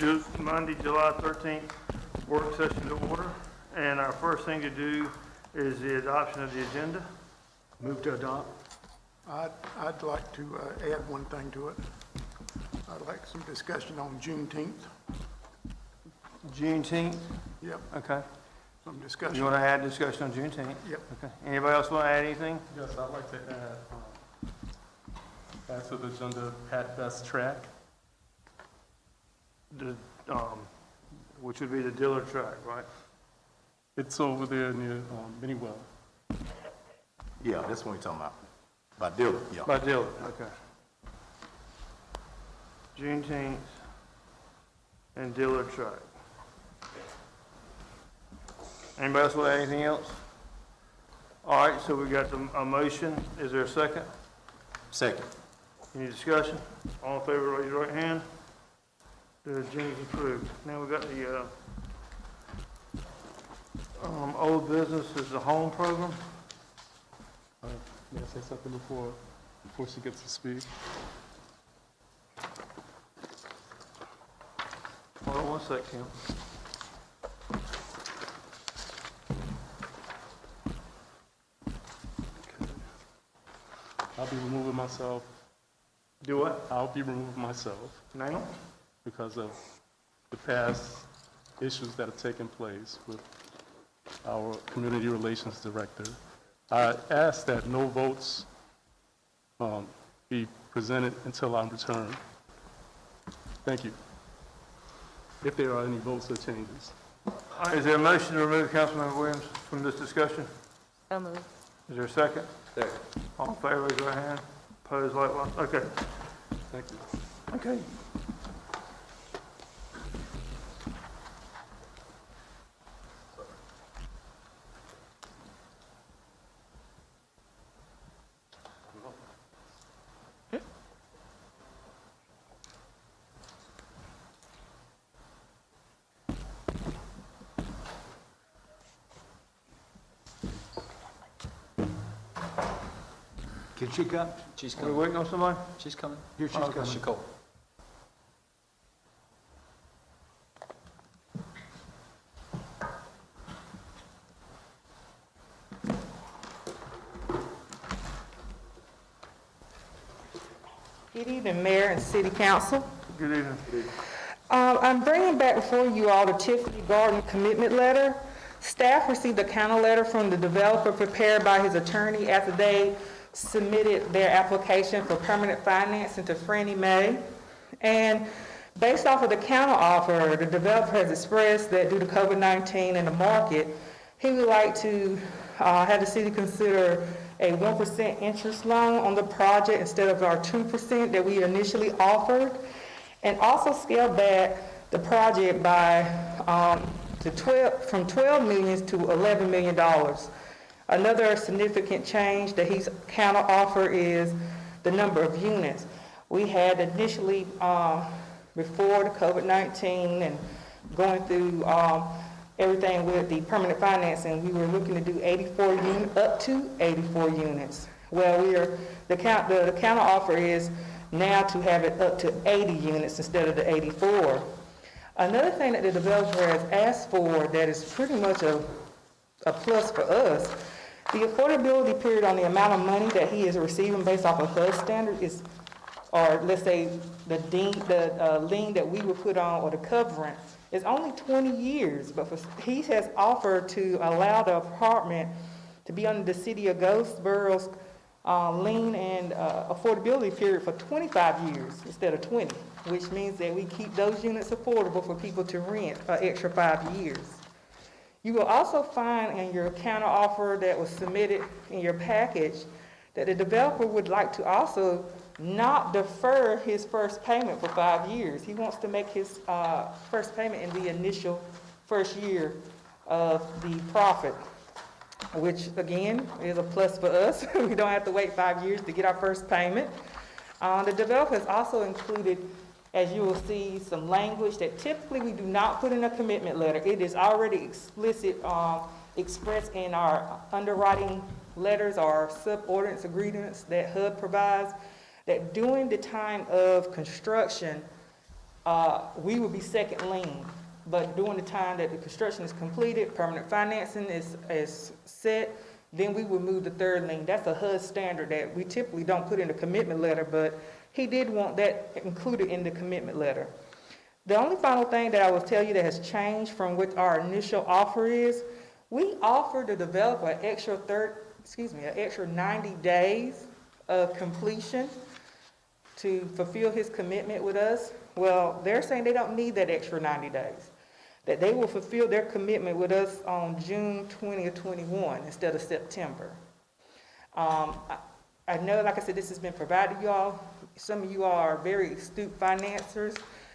Monday, July 13th, work session to order. And our first thing to do is the adoption of the agenda. Move to adopt. I'd like to add one thing to it. I'd like some discussion on Juneteenth. Juneteenth, Yep, okay. some You discussion. want to add discussion on Juneteenth? Yep. Okay. Anybody else want to add anything? Yes, I'd like to add to the agenda, Pat Best Track. The, which would be the Diller track, right? It's over there near Minnywell. Yeah, that's what we're talking about. By Dillon, yeah. By Diller, okay. Juneteenth and Diller track. Anybody else want to add anything else? All right, so we got a motion. Is there a second? Second. Any discussion? All in favor, raise your right hand. The agenda is approved. Now we got the old business is the home program. May I say something before she gets to speak? Hold on one sec, Kim. I'll be removing myself. Do what? I'll be removing myself Now? because of the past issues that have taken place with our community relations director. I ask that no votes be presented until I'm returned. Thank you. If there are any votes or changes. Is there a motion to remove Councilmember Williams from this discussion? So moved. Is there a second? Second. All in favor, raise your hand. Opposed, likewise. Okay. Thank you. Okay. Can she come? She's Are we coming. waiting on somebody? She's coming. Here she's Okay. coming. Nicole. Good evening, Mayor and City Council. Good evening. I'm bringing back before you all the Tiffany Garden commitment letter. Staff received a counter letter from the developer prepared by his attorney after they submitted their application for permanent financing to Fannie Mae. And based off of the counter offer, the developer has expressed that due to COVID-19 in the market, he would like to have the city consider a 1% interest loan on the project instead of our 2% that we initially offered, and also scale back the project by from $12 million to $11 million. Another significant change that he's counter offer is the number of units. We had initially, before the COVID-19 and going through everything with the permanent financing, we were looking to do 84 units, up to 84 units. Well, the counter offer is now to have it up to 80 units instead of the 84. Another thing that the developer has asked for that is pretty much a plus for us, the affordability period on the amount of money that he is receiving based off of HUD standard is, or let's say the lien that we would put on, or the covenant, is only 20 years, but he has offered to allow the apartment to be under the city of Goldsboro's lien and affordability period for 25 years instead of 20, which means that we keep those units affordable for people to rent an extra 5 years. You will also find in your counter offer that was submitted in your package that the developer would like to also not defer his first payment for 5 years. He wants to make his first payment in the initial first year of the profit, which again is a plus for us. We don't have to wait 5 years to get our first payment. The developer has also included, as you will see, some language that typically we do not put in a commitment letter. It is already explicit, expressed in our underwriting letters or subordinance agreements that HUD provides, that during the time of construction, we would be second lien. But during the time that the construction is completed, permanent financing is set, then we would move to third lien. That's a HUD standard that we typically don't put in the commitment letter, but he did want that included in the commitment letter. The only final thing that I will tell you that has changed from what our initial offer is, we offered the developer an extra 90 days of completion to fulfill his commitment with us. Well, they're saying they don't need that extra 90 days, that they will fulfill their commitment with us on June 20th, 21 instead of September. I know, like I said, this has been provided to you all. Some of you all are very astute financiers,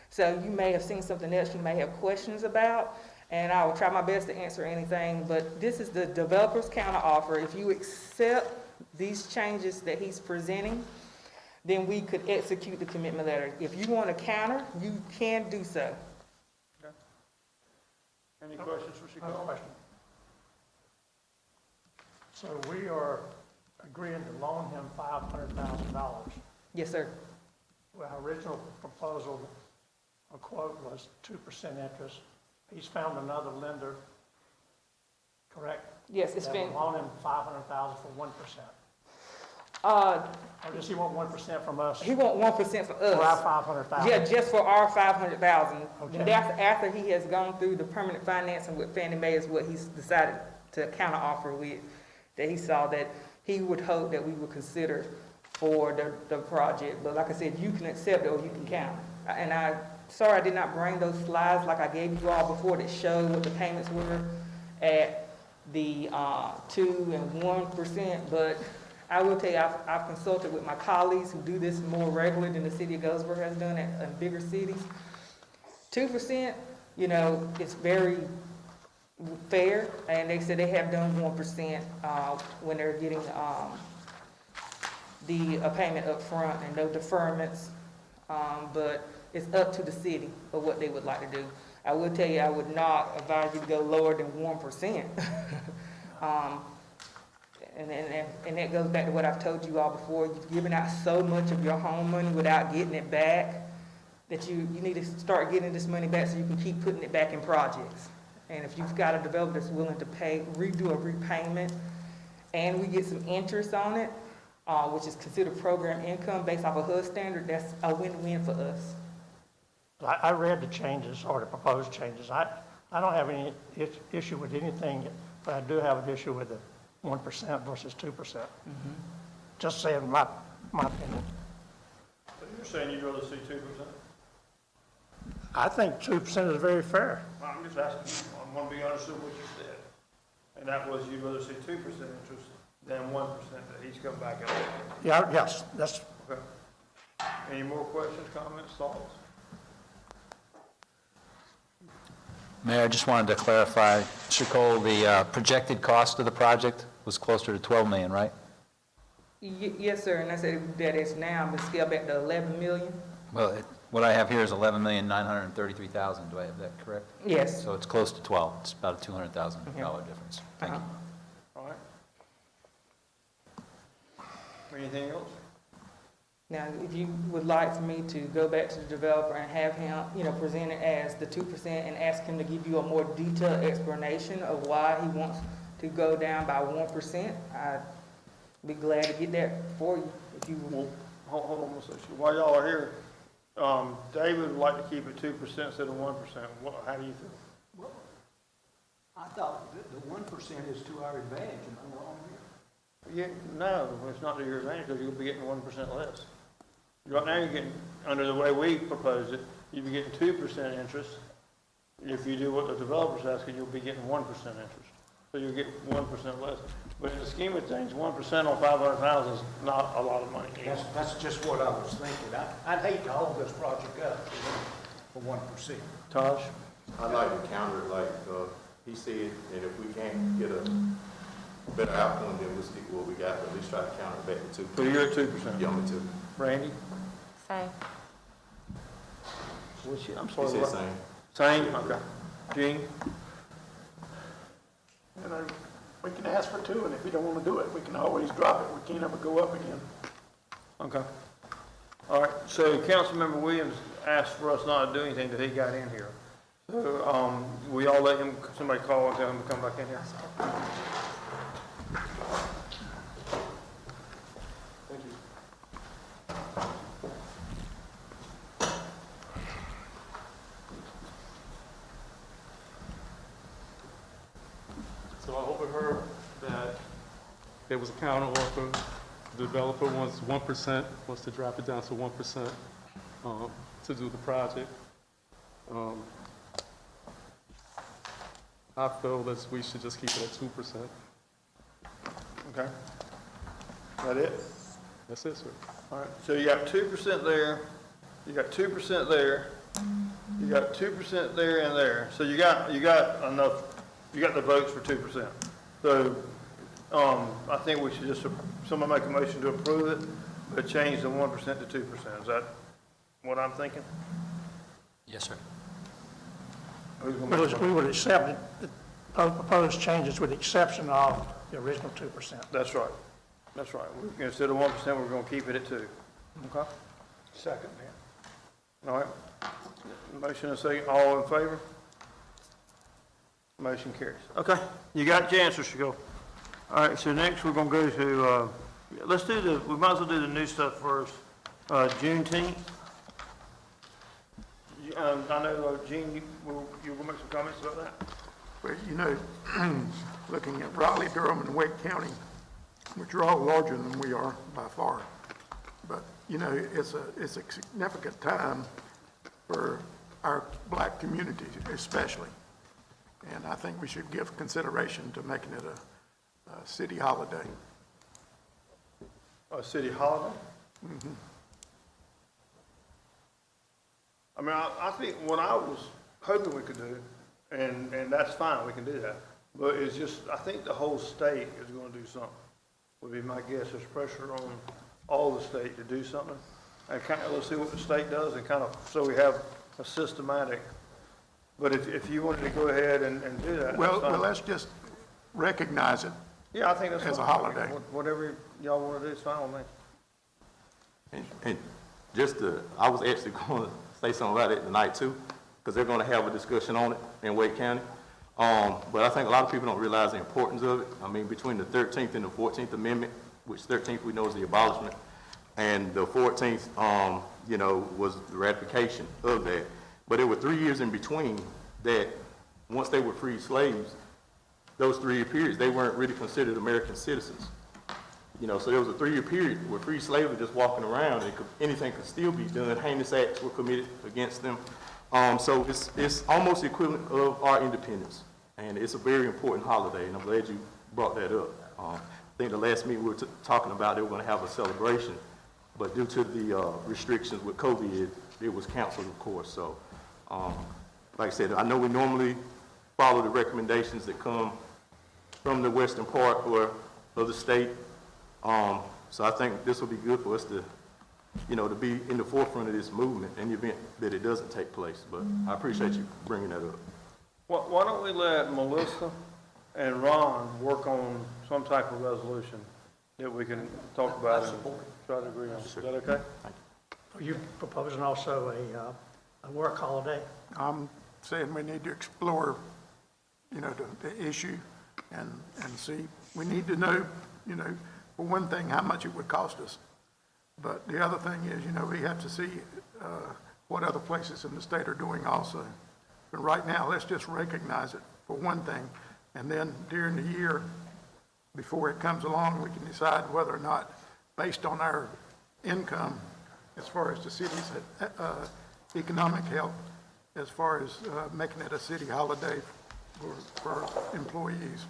so you may have seen something else you may have questions about, and I will try my best to answer anything, but this is the developer's counteroffer. If you accept these changes that he's presenting, then we could execute the commitment letter. If you want to counter, you can do so. Any questions for I have a Chico? question. So we are agreeing to loan him $500,000. Yes, sir. Well, our original proposal, a quote was 2% interest. He's found another lender, correct? Yes, it's That been, will loan him $500,000 for 1%. Or does he want 1% from us he want 1% for us. for our $500,000? Yeah, just for our 500,000. Okay. And that's after he has gone through the permanent financing with Fannie Mae is what he's decided to counteroffer with, that he saw that he would hope that we would consider for the project. But like I said, you can accept it or you can counter. And sorry I did not bring those slides like I gave you all before that showed what the payments were at the 2% and 1%, but I will tell you, I've consulted with my colleagues who do this more regularly than the city of Goldsboro has done in bigger cities. 2%, you know, it's very fair, and they said they have done 1% when they're getting the payment up front and no deferments, but it's up to the city of what they would like to do. I will tell you, I would not advise you to go lower than 1%. And that goes back to what I've told you all before. You've given out so much of your home money without getting it back that you need to start getting this money back so you can keep putting it back in projects. And if you've got a developer that's willing to redo a repayment, and we get some interest on it, which is considered program income based off a HUD standard, that's a win-win for us. I read the changes, or the proposed changes. I don't have any issue with anything, but I do have an issue with the 1% versus 2%. Just saying my opinion. So you're saying you'd rather see 2%? I think 2% is very fair. I'm just asking, I'm gonna be honest with what you said. And that was you'd rather see 2% interest than 1% that he's come back at. Yeah, yes, that's, Okay. Any more questions, comments, thoughts? Mayor, I just wanted to clarify, Mr. Cole, the projected cost of the project was closer to 12 million, right? Yes, sir, and I said that it's now been scaled back to 11 million. Well, what I have here is 11,933,000. Do I have that correct? Yes. So it's close to 12. It's about a $200,000 difference. Thank you. All right. Anything else? Now, if you would like for me to go back to the developer and have him, present it as the 2% and ask him to give you a more detailed explanation of why he wants to go down by 1%, I'd be glad to get that for you, if you will. Hold on one second. While y'all are here, David would like to keep it 2% instead of 1%. How do you feel? I thought that the 1% is to our advantage, am I wrong here? No, it's not to your advantage because you'll be getting 1% less. Right now, you're getting, under the way we proposed it, you'd be getting 2% interest. If you do what the developer's asking, you'll be getting 1% interest. So you'll get 1% less. But in the scheme of things, 1% on 500,000 is not a lot of money. That's just what I was thinking. I'd hate to hold this project up for 1%. Tosh? I'd like to counter it like, he said, and if we can't get a better outcome, then we'll stick with what we got, but at least try to counter it back to 2%. So you're at 2%? Yeah, me too. Randy? Same. I'm He sorry. said what? same. Same? Okay. Gene? We can ask for 2, and if we don't want to do it, we can always drop it. We can't ever go up again. Okay. All right, so Councilmember Williams asked for us not to do anything till he got in here. So, we all let him, somebody call and tell him to come back in here. So I overheard that there was a counter offer. The developer wants 1%, wants to drop it down to 1% to do the project. I feel that we should just keep it at 2%. Okay? That it? That's it, sir. All right, so you got 2% there, you got 2% there, you got 2% there and there. So you got enough, you got the votes for 2%. So, I think we should just, someone make a motion to approve it, but change the 1% to 2%. Is that what I'm thinking? Yes, sir. Who's gonna make the We motion? would accept the proposed changes with the exception of the original 2%. That's right. That's right. Instead of 1%, we're gonna keep it at 2. Okay? Second, man. All right. Motion and second, all in favor? Motion carries. Okay, you got your answer, Shaquille. All right, so next we're gonna go to, let's do we might as well do the new stuff first. Juneteenth. I know, Gene, you will make some comments about that? Well, you know, looking at Raleigh, Durham, and Wake County, which are all larger than we are by far, but, you know, it's a significant time for our black community especially. And I think we should give consideration to making it a city holiday. A city holiday? Mm-hmm. I mean, I think what I was hoping we could do, and that's fine, we can do that, but it's just, I think the whole state is gonna do something, would be my guess. There's pressure on all the state to do something. And let's see what the state does and kind of, so we have a systematic, but if you wanted to go ahead and do that, Well, that's fine. let's just recognize it. Yeah, I think that's as a fine. holiday. Whatever y'all wanna do is fine with me. And just I was actually going to say something about it tonight too, because they're going to have a discussion on it in Wake County. But I think a lot of people don't realize the importance of it. I mean, between the 13th and the 14th Amendment, which 13th we know is the abolishment, and the 14th, you know, was the ratification of that. But there were 3 years in between that, once they were freed slaves, those 3 year periods, they weren't really considered American citizens. You know, so there was a 3 year period where free slaves were just walking around and anything could still be done. Heinous acts were committed against them. So it's almost the equivalent of our independence. And it's a very important holiday, and I'm glad you brought that up. I think the last meeting we were talking about, they were going to have a celebration, but due to the restrictions with COVID, it was canceled, of course. So, like I said, I know we normally follow the recommendations that come from the western part of the state. So I think this will be good for us to, you know, to be in the forefront of this movement in the event that it doesn't take place. But I appreciate you bringing that up. Why don't we let Melissa and Ron work on some type of resolution that we can talk about and try to agree on? Is that okay? Are you proposing also a work holiday? I'm saying we need to explore, you know, the issue and see. We need to know, you know, for one thing, how much it would cost us. But the other thing is, you know, we have to see what other places in the state are doing also. But right now, let's just recognize it for one thing. And then during the year, before it comes along, we can decide whether or not, based on our income, as far as the city's economic health, as far as making it a city holiday for employees.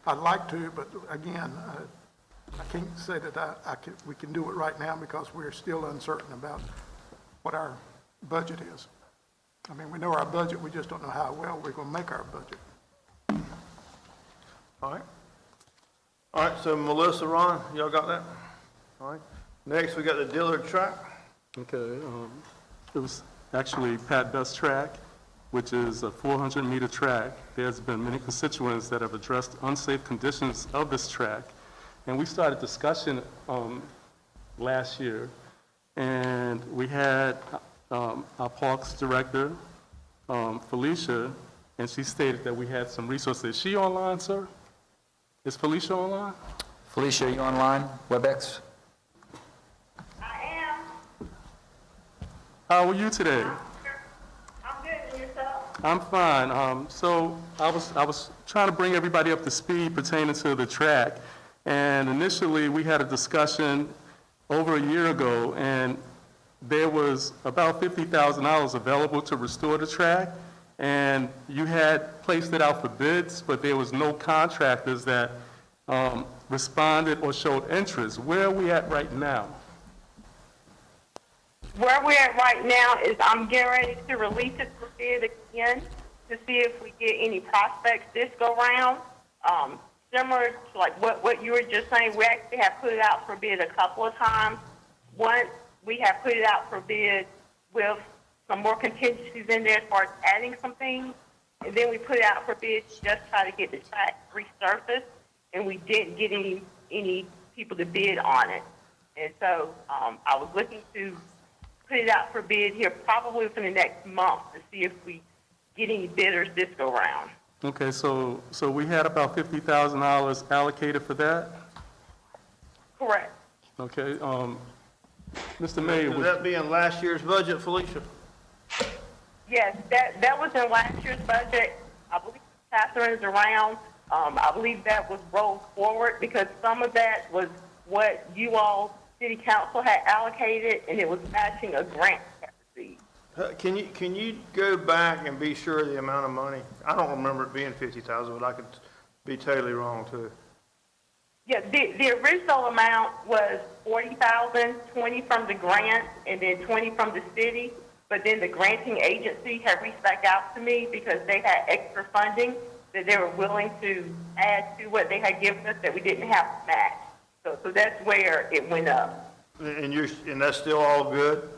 I'd like to, but again, I can't say that we can do it right now because we're still uncertain about what our budget is. I mean, we know our budget, we just don't know how well we're going to make our budget. All right. All right, so Melissa, Ron, y'all got that? All right. Next, we got the Dillard track. Okay, it was actually Pat Best track, which is a 400-meter track. There's been many constituents that have addressed unsafe conditions of this track. And we started discussion last year, and we had our Parks Director, Felicia, and she stated that we had some resources. Is she online, sir? Is Felicia online? Felicia, are you online? WebEx? I am. How are you today? I'm good, and yourself? I'm fine. So I was trying to bring everybody up to speed pertaining to the track. And initially, we had a discussion over a year ago, and there was about $50,000 available to restore the track. And you had placed it out for bids, but there was no contractors that responded or showed interest. Where are we at right now? Where we're at right now is I'm getting ready to release it for bid again to see if we get any prospects this go round. Similar to like what you were just saying, we actually have put it out for bid a couple of times. Once we have put it out for bid with some more contingencies in there as far as adding some things, and then we put it out for bid to just try to get the track resurfaced, and we didn't get any people to bid on it. And so I was looking to put it out for bid here probably within the next month to see if we get any bidders this go round. Okay, so we had about $50,000 allocated for that? Correct. Okay, Mr. Mayor, Would that be in last year's budget, Felicia? Yes, that was in last year's budget. I believe Catherine's around. I believe that was rolled forward because some of that was what you all, City Council, had allocated, and it was matching a grant we had received. Can you go back and be sure of the amount of money? I don't remember it being 50,000, but I could be totally wrong too. Yeah, the original amount was 40,000, 20 from the grant, and then 20 from the city. But then the granting agency had reached back out to me because they had extra funding that they were willing to add to what they had given us that we didn't have to match. So that's where it went up. And that's still all good?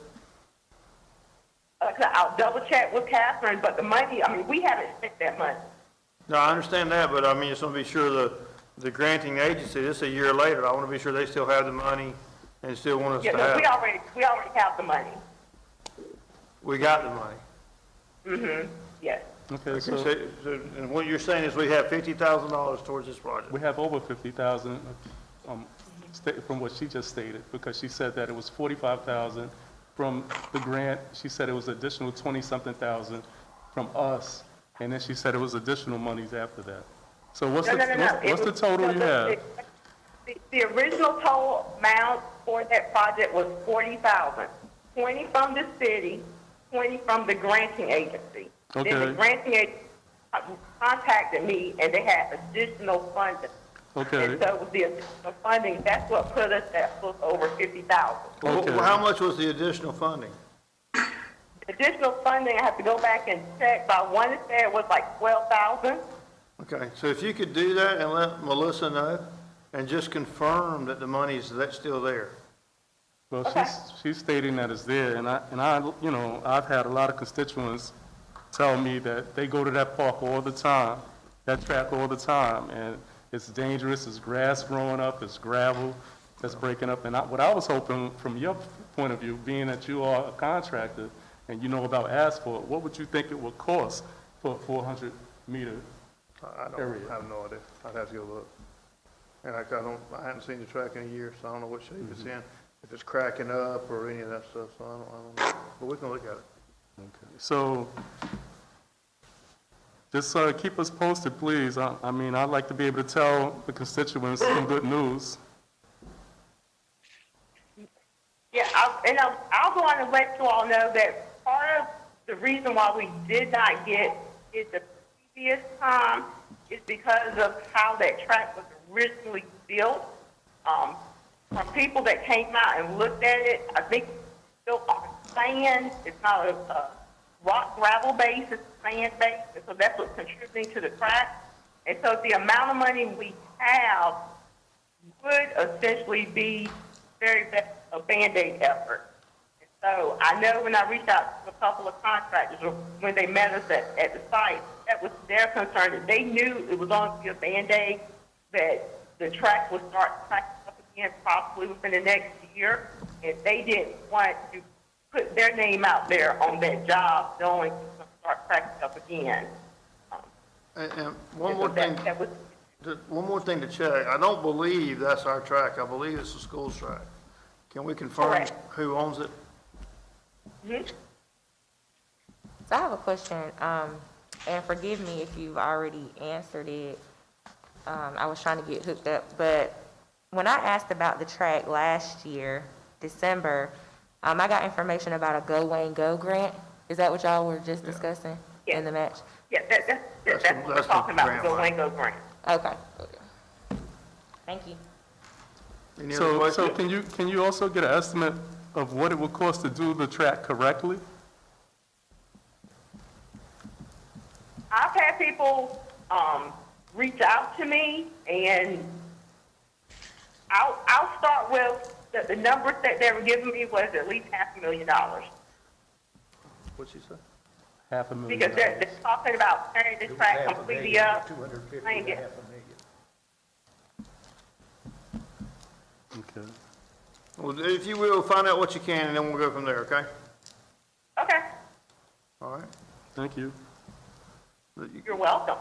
I'll double check with Catherine, but the money, I mean, we haven't spent that money. No, I understand that, but I mean, just want to be sure the granting agency, this is a year later, I want to be sure they still have the money and still want us Yeah, to no, have we it. already have the money. We got the money. Yes. okay, Okay, so so, and what you're saying is we have $50,000 towards this project? we have over 50,000 from what she just stated, because she said that it was 45,000 from the grant. She said it was additional 20-something thousand from us, and then she said it was additional monies after that. So what's No. what's the total you have? The original total amount for that project was 40,000. 20 from the city, 20 from the granting agency. Then the Okay. granting agency contacted me and they had additional funding. Okay, And so with the additional funding, that's what put us at over 50,000. Okay. Well, how much was the additional funding? Additional funding, I have to go back and check, but I want to say it was like 12,000. Okay, so if you could do that and let Melissa know, and just confirm that the money's still there. well, Okay. she's stating that it's there, and I, you know, I've had a lot of constituents tell me that they go to that park all the time, that track all the time, and it's dangerous, there's grass growing up, there's gravel that's breaking up, and what I was hoping from your point of view, being that you are a contractor and you know about asphalt, what would you think it would cost for a 400-meter? I have no idea. I'd have to go look. And I haven't seen the track in a year, so I don't know what shape it's in, if it's cracking up or any of that stuff, so I don't know. But we can look at it. Okay. So, just keep us posted, please. I mean, I'd like to be able to tell the constituents some good news. Yeah, I'll go on and let you all know that part of the reason why we did not get it the previous time is because of how that track was originally built. From people that came out and looked at it, I think it's built on sand. It's not a rock gravel base, it's sand base, and so that's what's contributing to the crack. And so the amount of money we have would essentially be very best a Band-Aid effort. And so I know when I reached out to a couple of contractors, or when they met us at the site, that was their concern, that they knew it was going to be a Band-Aid, that the track would start cracking up again probably within the next year, and they didn't want to put their name out there on that job, knowing it's going to start cracking up again. And one And more so thing, that was, one more thing to check. I don't believe that's our track. I believe it's the school's track. Can we confirm Correct. who owns it? mhm. So I have a question, and forgive me if you've already answered it. I was trying to get hooked up, but when I asked about the track last year, December, I got information about a Go Wayne Go grant. Is that what y'all were just discussing in the match? Yeah, that's what we're that's the talking about, grant the money. Wango grant. Okay. Thank you. Any other So questions? can you also get an estimate of what it would cost to do the track correctly? I've had people, reach out to me, and I'll start with the numbers that they were giving me was at least $500,000. What'd she say? $500,000. Because they're talking about tearing the track completely up. 250 Thank to you. $500,000. Okay. Well, if you will, find out what you can, and then we'll go from there, okay? Okay, All right. Thank you. you're welcome.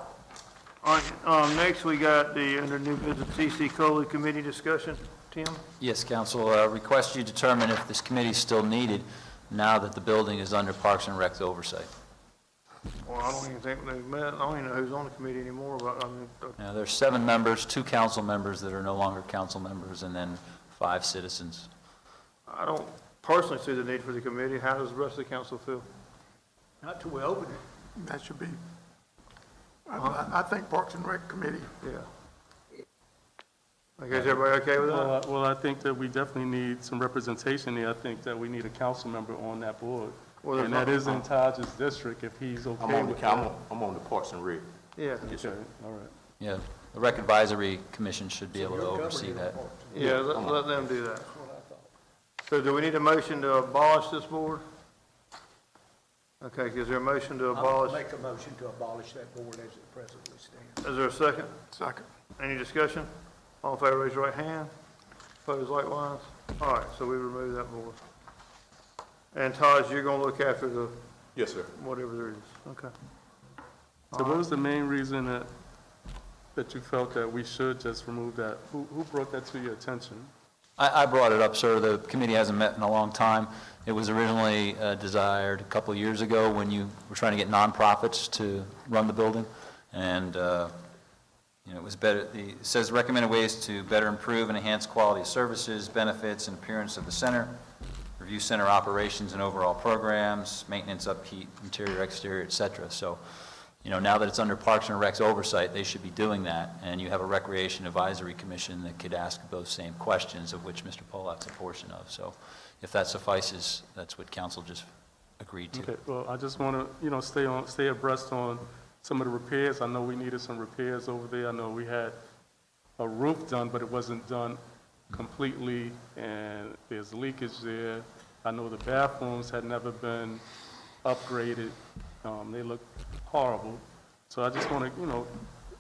All right, next we got the, under new business, CC Coley Committee discussion. Tim? Yes, council, request you determine if this committee is still needed now that the building is under Parks and Rec's oversight. Well, I don't even think they've met. I don't even know who's on the committee anymore, but I mean, Now, there's 7 members, 2 council members that are no longer council members, and then 5 citizens. I don't personally see the need for the committee. How does the rest of the council feel? Not till we open it. That should be, I think Parks and Rec Committee, Yeah. Okay, is everybody okay with that? Well, I think that we definitely need some representation there. I think that we need a council member on that board. Well, there's And that not- is in Taj's district, if he's I'm okay on with the, that. I'm on the Parks and Rec. Yeah, Yes, Okay, sir. all right. Yeah, the Rec Advisory Commission should be able to oversee that. yeah, let them do that. So do we need a motion to abolish this board? Okay, is there a motion to I'll abolish? make a motion to abolish that board as it presently stands. Is there a second? second. Any discussion? All in favor, raise your right hand. Opposed likewise? All right, so we remove that board. And Taj, you're gonna look after the, Yes, sir. whatever there is, okay? So what was the main reason that you felt that we should just remove that? Who brought that to your attention? I brought it up, sir. The committee hasn't met in a long time. It was originally desired a couple of years ago when you were trying to get nonprofits to run the building. And, it was better, it says recommended ways to better improve and enhance quality of services, benefits, and appearance of the center, review center operations and overall programs, maintenance, upkeep, interior, exterior, et cetera. So, now that it's under Parks and Rec's oversight, they should be doing that. And you have a Recreation Advisory Commission that could ask those same questions, of which Mr. Polak's a portion of. So if that suffices, that's what council just agreed to. Okay, well, I just want to, stay abreast on some of the repairs. I know we needed some repairs over there. I know we had a roof done, but it wasn't done completely, and there's leakage there. I know the bathrooms had never been upgraded. They look horrible. So I just want to,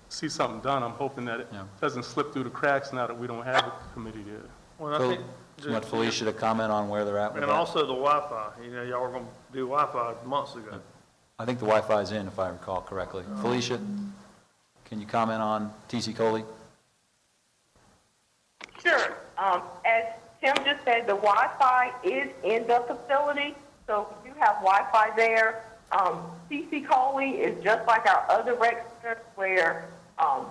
see something done. I'm hoping that it Yeah. doesn't slip through the cracks now that we don't have a committee there. Well, I So, think, you want Felicia to comment on where they're at with and that? also the Wi-Fi, y'all were gonna do Wi-Fi months ago. I think the Wi-Fi's in, if I recall correctly. Felicia, can you comment on TC Coley? Sure. As Tim just said, the Wi-Fi is in the facility, so we do have Wi-Fi there. CC Coley is just like our other rec centers where,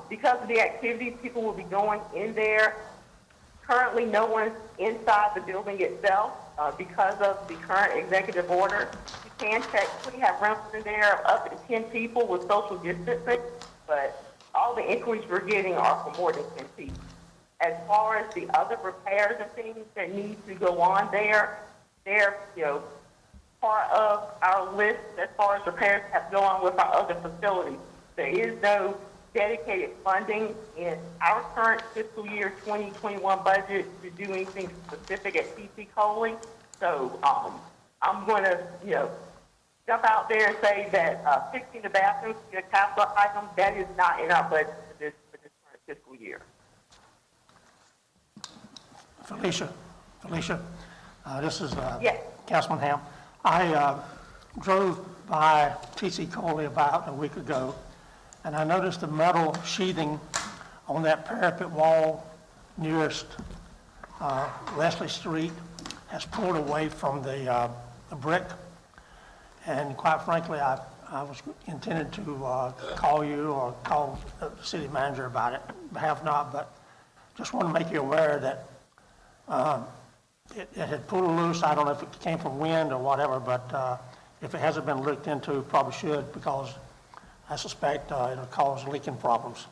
because of the activities, people will be going in there. Currently, no one's inside the building itself because of the current executive order. You can technically have rooms in there of up to 10 people with social distancing, but all the inquiries we're getting are for more than 10 people. As far as the other repairs and things that need to go on there, they're, part of our list as far as repairs have to go on with our other facilities. There is no dedicated funding in our current fiscal year 2021 budget to do anything specific at TC Coley. So I'm going to, jump out there and say that fixing the bathrooms is a capital item. That is not in our budget for this current fiscal year. Felicia, this is Yes. Councilman Ham. I drove by T.C. Coley about a week ago, and I noticed the metal sheathing on that parapet wall nearest Leslie Street has pulled away from the brick. And quite frankly, I was intended to call you or call the city manager about it, have not, but just want to make you aware that it had pulled loose. I don't know if it came from wind or whatever, but if it hasn't been looked into, probably should, because I suspect it'll cause leaking problems.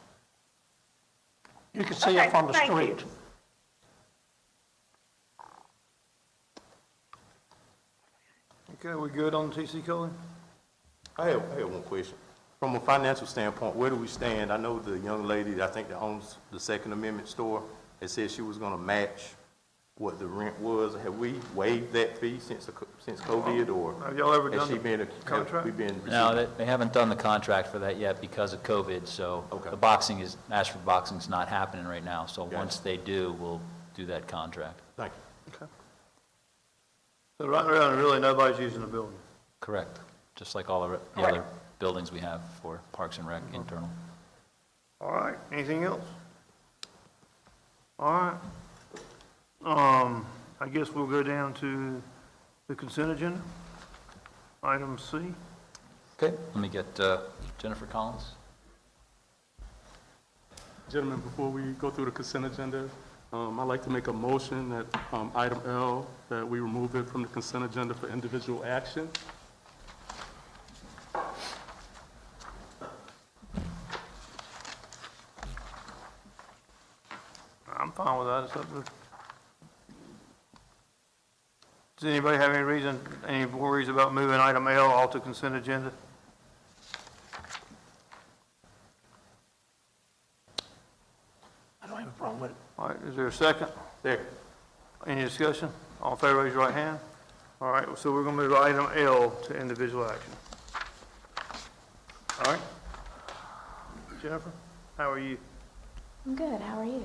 You can see it Okay, from the thank you. street. Okay, we good on T.C. Coley? I have one question. From a financial standpoint, where do we stand? I know the young lady, I think that owns the Second Amendment store, had said she was gonna match what the rent was. Have we waived that fee since COVID, or Have y'all ever has done she the been, contract? have we been receiving? No, they haven't done the contract for that yet because of COVID, so Okay. the boxing is, Ashford boxing's not happening right now, so Gotcha. once they do, we'll do that contract. Thank you. So right around, really, nobody's using the building. Correct, just like all the Correct. other buildings we have for Parks and Rec internal. All right, anything else? All right. I guess we'll go down to the consent agenda. Item C. Okay, let me get Jennifer Collins. Gentlemen, before we go through the consent agenda, I'd like to make a motion that item L, that we remove it from the consent agenda for individual action. I'm fine with that. It's up to- Does anybody have any worries about moving item L off the consent agenda? I don't have a problem with it. All right, is there a second? Second. Any discussion? All in favor, raise your right hand. All right, so we're gonna move item L to individual action. All right? Jennifer, how are you? I'm good, how are you?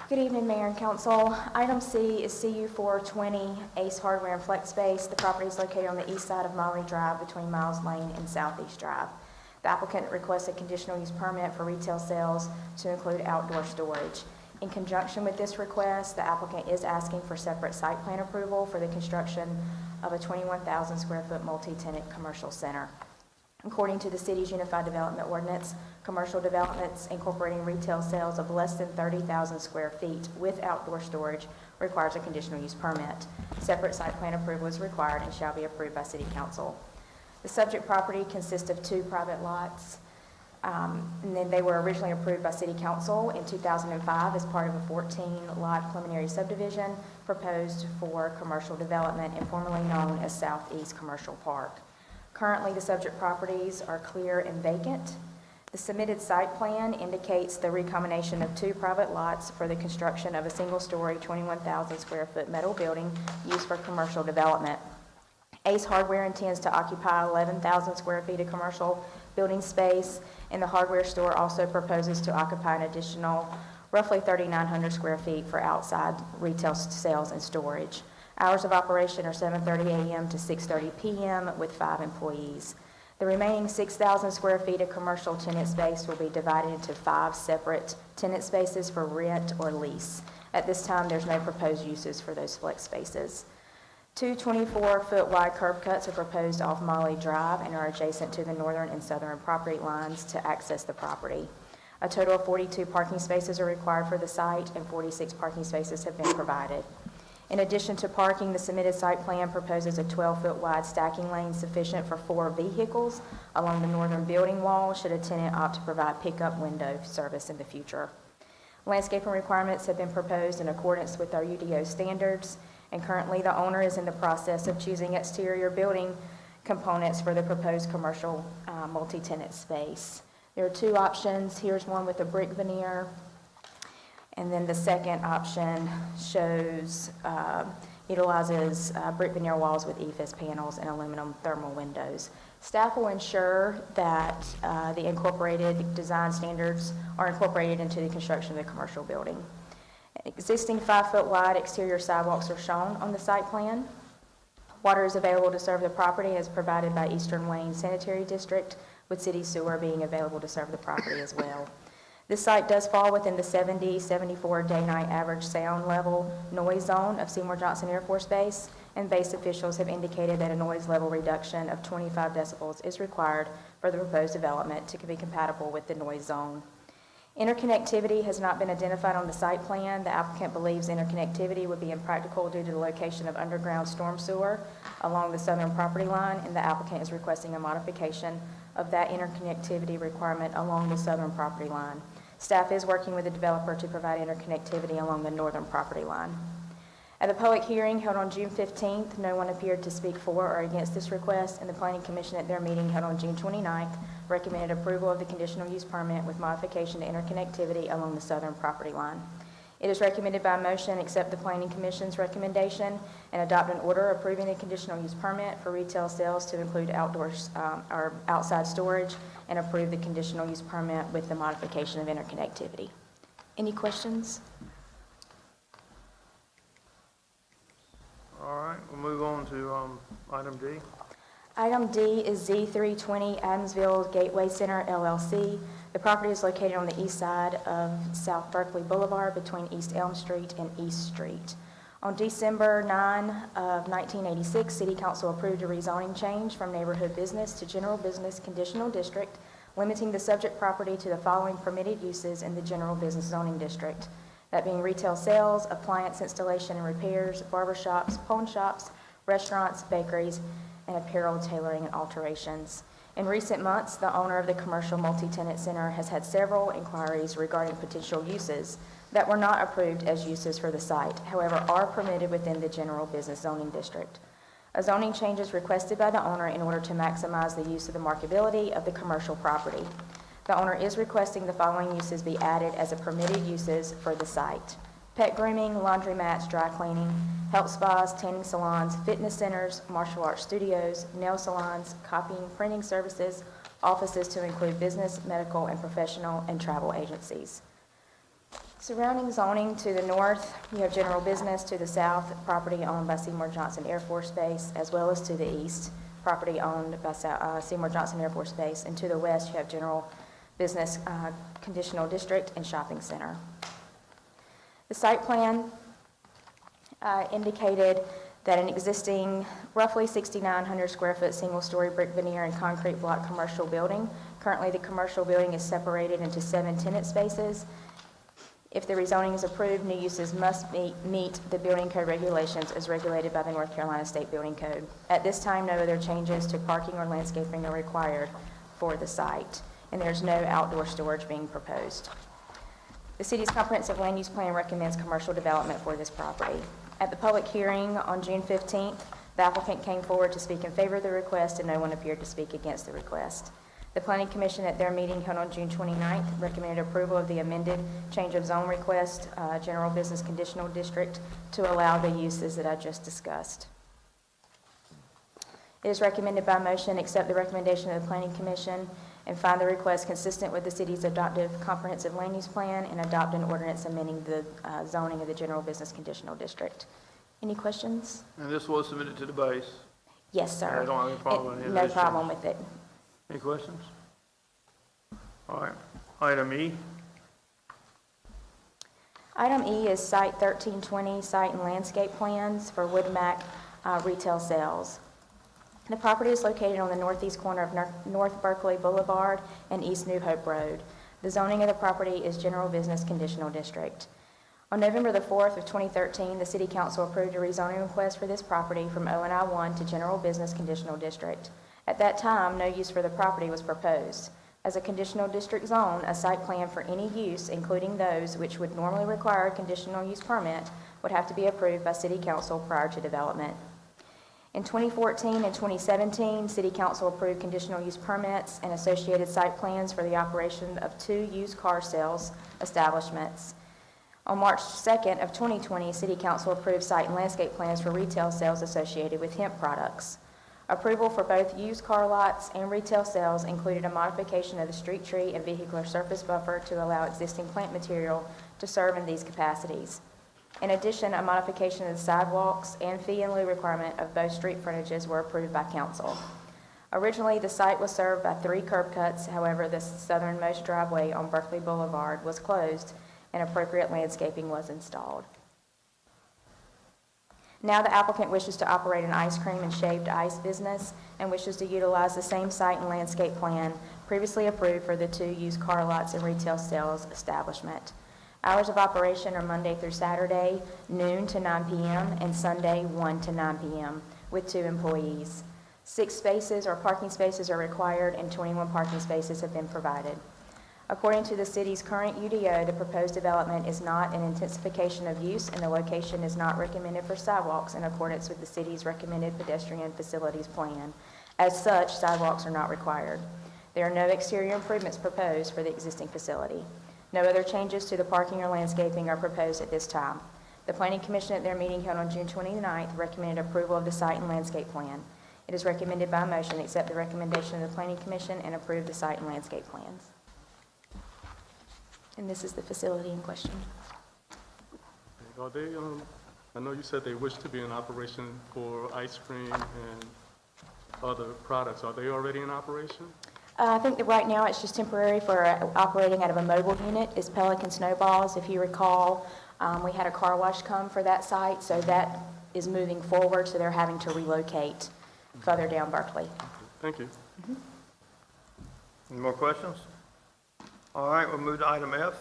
Good evening, Mayor and Council. Item C is CU 420 Ace Hardware and Flex Space. The property is located on the east side of Molly Drive between Miles Lane and Southeast Drive. The applicant requests a conditional use permit for retail sales to include outdoor storage. In conjunction with this request, the applicant is asking for separate site plan approval for the construction of a 21,000 square foot multi-tenant commercial center. According to the city's Unified Development Ordinance, commercial developments incorporating retail sales of less than 30,000 square feet with outdoor storage requires a conditional use permit. Separate site plan approval is required and shall be approved by City Council. The subject property consists of 2 private lots, and then they were originally approved by City Council in 2005 as part of a 14-lot preliminary subdivision proposed for commercial development and formerly known as Southeast Commercial Park. Currently, the subject properties are clear and vacant. The submitted site plan indicates the recombination of 2 private lots for the construction of a single-story, 21,000 square foot metal building used for commercial development. Ace Hardware intends to occupy 11,000 square feet of commercial building space, and the hardware store also proposes to occupy an additional roughly 3,900 square feet for outside retail sales and storage. Hours of operation are 7:30 a.m. to 6:30 p.m. with 5 employees. The remaining 6,000 square feet of commercial tenant space will be divided into 5 separate tenant spaces for rent or lease. At this time, there's no proposed uses for those flex spaces. 2 24-foot wide curb cuts are proposed off Molly Drive and are adjacent to the northern and southern property lines to access the property. A total of 42 parking spaces are required for the site, and 46 parking spaces have been provided. In addition to parking, the submitted site plan proposes a 12-foot wide stacking lane sufficient for 4 vehicles along the northern building wall should a tenant opt to provide pickup window service in the future. Landscaping requirements have been proposed in accordance with our UDO standards, and currently the owner is in the process of choosing exterior building components for the proposed commercial multi-tenant space. There are 2 options. Here's one with a brick veneer. And then the second option utilizes brick veneer walls with EFS panels and aluminum thermal windows. Staff will ensure that the incorporated design standards are incorporated into the construction of the commercial building. Existing 5-foot wide exterior sidewalks are shown on the site plan. Water is available to serve the property as provided by Eastern Wayne Sanitary District, with city sewer being available to serve the property as well. This site does fall within the 70-74 day-night average sound level noise zone of Seymour Johnson Air Force Base, and base officials have indicated that a noise level reduction of 25 decibels is required for the proposed development to be compatible with the noise zone. Interconnectivity has not been identified on the site plan. The applicant believes interconnectivity would be impractical due to the location of underground storm sewer along the southern property line, and the applicant is requesting a modification of that interconnectivity requirement along the southern property line. Staff is working with the developer to provide interconnectivity along the northern property line. At the public hearing held on June 15th, no one appeared to speak for or against this request, and the Planning Commission at their meeting held on June 29th recommended approval of the conditional use permit with modification to interconnectivity along the southern property line. It is recommended by motion accept the Planning Commission's recommendation and adopt an order approving the conditional use permit for retail sales to include outdoors or outside storage, and approve the conditional use permit with the modification of interconnectivity. Any questions? All right, we'll move on to item D. Item D is Z320 Adamsville Gateway Center LLC. The property is located on the east side of South Berkeley Boulevard between East Elm Street and East Street. On December 9 of 1986, City Council approved a rezoning change from neighborhood business to general business conditional district, limiting the subject property to the following permitted uses in the general business zoning district, that being retail sales, appliance installation and repairs, barber shops, pawn shops, restaurants, bakeries, and apparel tailoring and alterations. In recent months, the owner of the commercial multi-tenant center has had several inquiries regarding potential uses that were not approved as uses for the site, however, are permitted within the general business zoning district. A zoning change is requested by the owner in order to maximize the use of the marketability of the commercial property. The owner is requesting the following uses be added as a permitted uses for the site: pet grooming, laundromats, dry cleaning, health spas, tanning salons, fitness centers, martial arts studios, nail salons, copying, printing services, offices to include business, medical, and professional, and travel agencies. Surrounding zoning to the north, you have general business; to the south, property owned by Seymour Johnson Air Force Base, as well as to the east, property owned by Seymour Johnson Air Force Base, and to the west, you have general business conditional district and shopping center. The site plan indicated that an existing roughly 6,900 square foot single-story brick veneer and concrete block commercial building. Currently, the commercial building is separated into 7 tenant spaces. If the rezoning is approved, new uses must meet the building code regulations as regulated by the North Carolina State Building Code. At this time, no other changes to parking or landscaping are required for the site, and there's no outdoor storage being proposed. The city's comprehensive land use plan recommends commercial development for this property. At the public hearing on June 15th, the applicant came forward to speak in favor of the request, and no one appeared to speak against the request. The Planning Commission at their meeting held on June 29th recommended approval of the amended change of zone request, general business conditional district, to allow the uses that I just discussed. It is recommended by motion accept the recommendation of the Planning Commission and find the request consistent with the city's adoptive comprehensive land use plan, and adopt an ordinance amending the zoning of the general business conditional district. Any questions? And this was submitted to the base. Yes, sir. I don't have any problem with any of No this problem change. with it. Any questions? All right, item E. Item E is Site 1320, Site and Landscape Plans for Woodmac Retail Sales. The property is located on the northeast corner of North Berkeley Boulevard and East New Hope Road. The zoning of the property is General Business Conditional District. On November the 4th of 2013, the City Council approved a rezoning request for this property from O&I 1 to General Business Conditional District. At that time, no use for the property was proposed. As a conditional district zone, a site plan for any use, including those which would normally require a conditional use permit, would have to be approved by City Council prior to development. In 2014 and 2017, City Council approved conditional use permits and associated site plans for the operation of 2 used car sales establishments. On March 2nd of 2020, City Council approved site and landscape plans for retail sales associated with hemp products. Approval for both used car lots and retail sales included a modification of the street tree and vehicular surface buffer to allow existing plant material to serve in these capacities. In addition, a modification of the sidewalks and fee in lieu requirement of both street frontages were approved by council. Originally, the site was served by 3 curb cuts. However, the southernmost driveway on Berkeley Boulevard was closed and appropriate landscaping was installed. Now the applicant wishes to operate an ice cream and shaved ice business and wishes to utilize the same site and landscape plan previously approved for the 2 used car lots and retail sales establishment. Hours of operation are Monday through Saturday, noon to 9 p.m., and Sunday, 1 to 9 p.m., with 2 employees. 6 spaces or parking spaces are required, and 21 parking spaces have been provided. According to the city's current UDO, the proposed development is not an intensification of use, and the location is not recommended for sidewalks in accordance with the city's recommended pedestrian facilities plan. As such, sidewalks are not required. There are no exterior improvements proposed for the existing facility. No other changes to the parking or landscaping are proposed at this time. The Planning Commission at their meeting held on June 29th recommended approval of the site and landscape plan. It is recommended by motion accept the recommendation of the Planning Commission and approve the site and landscape plans. And this is the facility in question. Are they, I know you said they wish to be in operation for ice cream and other products. Are they already in operation? I think that right now it's just temporary for operating out of a mobile unit is Pelican Snowballs. If you recall, we had a car wash come for that site, so that is moving forward, so they're having to relocate further down Berkeley. Thank you. Any more questions? All right, we'll move to item F.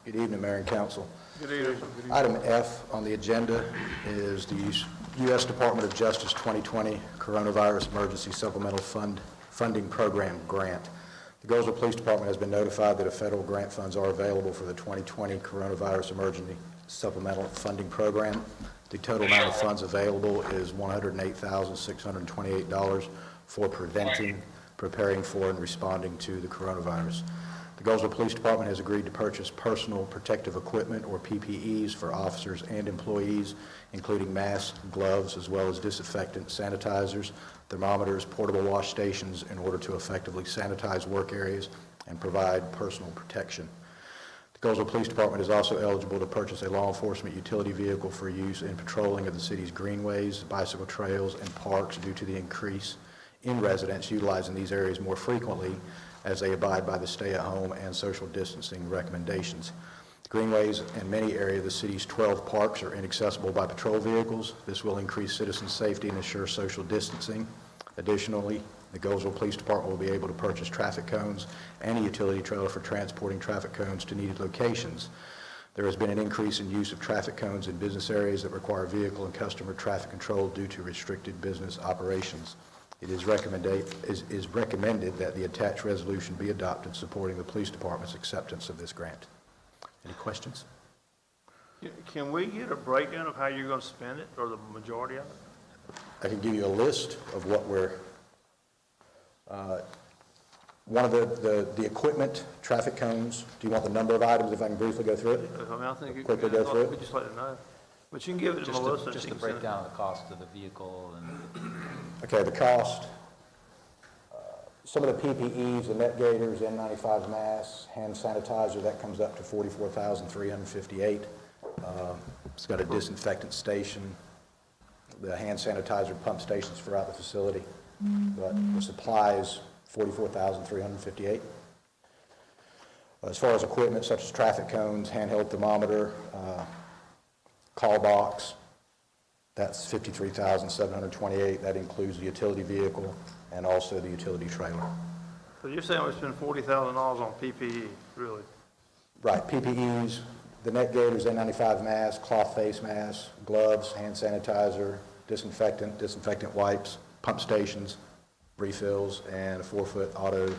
Good evening, Mayor and Council. Good evening. Item F on the agenda is the U.S. Department of Justice 2020 Coronavirus Emergency Supplemental Funding Program Grant. The Goldsboro Police Department has been notified that federal grant funds are available for the 2020 Coronavirus Emergency Supplemental Funding Program. The total amount of funds available is $108,628 for preventing, preparing for, and responding to the coronavirus. The Goldsboro Police Department has agreed to purchase personal protective equipment, or PPEs, for officers and employees, including masks, gloves, as well as disinfectant, sanitizers, thermometers, portable wash stations, in order to effectively sanitize work areas and provide personal protection. The Goldsboro Police Department is also eligible to purchase a law enforcement utility vehicle for use in patrolling of the city's greenways, bicycle trails, and parks due to the increase in residents utilizing these areas more frequently as they abide by the stay-at-home and social distancing recommendations. The greenways and many areas of the city's 12 parks are inaccessible by patrol vehicles. This will increase citizen safety and ensure social distancing. Additionally, the Goldsboro Police Department will be able to purchase traffic cones and a utility trailer for transporting traffic cones to needed locations. There has been an increase in use of traffic cones in business areas that require vehicle and customer traffic control due to restricted business operations. It is recommended that the attached resolution be adopted supporting the police department's acceptance of this grant. Any questions? Can we get a breakdown of how you're going to spend it, or the majority of it? I can give you a list of what we're, one of the equipment, traffic cones. Do you want the number of items, if I can briefly go through it? I mean, I think Quickly go through it? we just let it know. But you can give it to Melissa. Just she the can send it. breakdown of the cost of the vehicle and... Okay, the cost, some of the PPEs, the net gaiters, N95 masks, hand sanitizer, that comes up to $44,358. It's got a disinfectant station, the hand sanitizer pump stations throughout the facility. But the supplies, $44,358. As far as equipment such as traffic cones, handheld thermometer, call box, that's $53,728. That includes the utility vehicle and also the utility trailer. So you're saying we spend $40,000 on PPE, really? Right, PPEs, the net gaiters, N95 masks, cloth face masks, gloves, hand sanitizer, disinfectant wipes, pump stations, refills, and a 4-foot auto